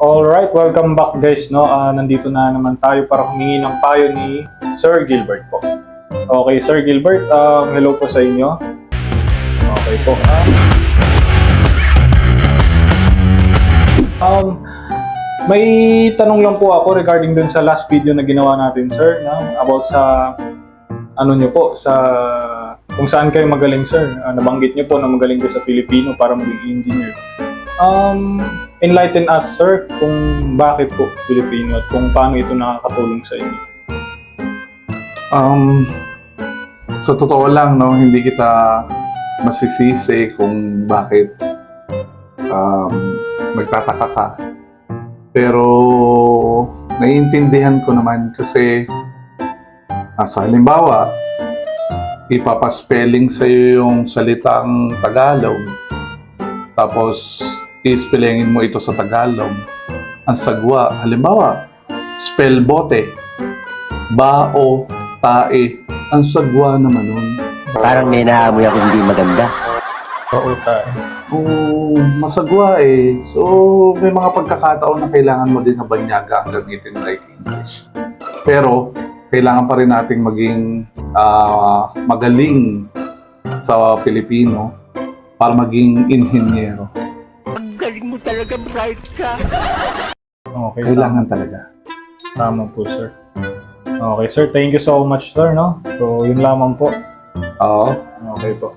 Alright, welcome back guys. No? Nandito na naman tayo para humingi ng payo ni Sir Gilbert po. Okay, Sir Gilbert, hello po sa inyo. Okay po. May tanong lang po ako regarding dun sa last video na ginawa natin, sir, no? About sa ano nyo po, sa kung saan kayo magaling, sir. Nabanggit nyo po na magaling kayo sa Filipino para maging engineer. Enlighten us, sir, kung bakit po Filipino at kung paano ito nakakatulong sa inyo. Sa totoo lang, no, hindi kita masisisi kung bakit nagtataka ka. Pero naiintindihan ko naman kasi sa halimbawa, ipapaspelling sa iyo yung salitang Tagalog, tapos ispellingin mo ito sa Tagalog. Ang sagwa, halimbawa, spell bote, bao, tae. Ang sagwa naman nun. Parang may naamoy ako hindi maganda. Oo, tayo. Oo, masagwa eh. So, may mga pagkakataon na kailangan mo din na banyaga ang gamitin like English. Pero, kailangan pa rin nating maging magaling sa Pilipino para maging inhinyero. Ang galing mo talaga, bright ka. Okay, Kailangan talaga. tama po, sir. Okay, sir, thank you so much, sir, no? So, yun lamang po. Oo. Okay po.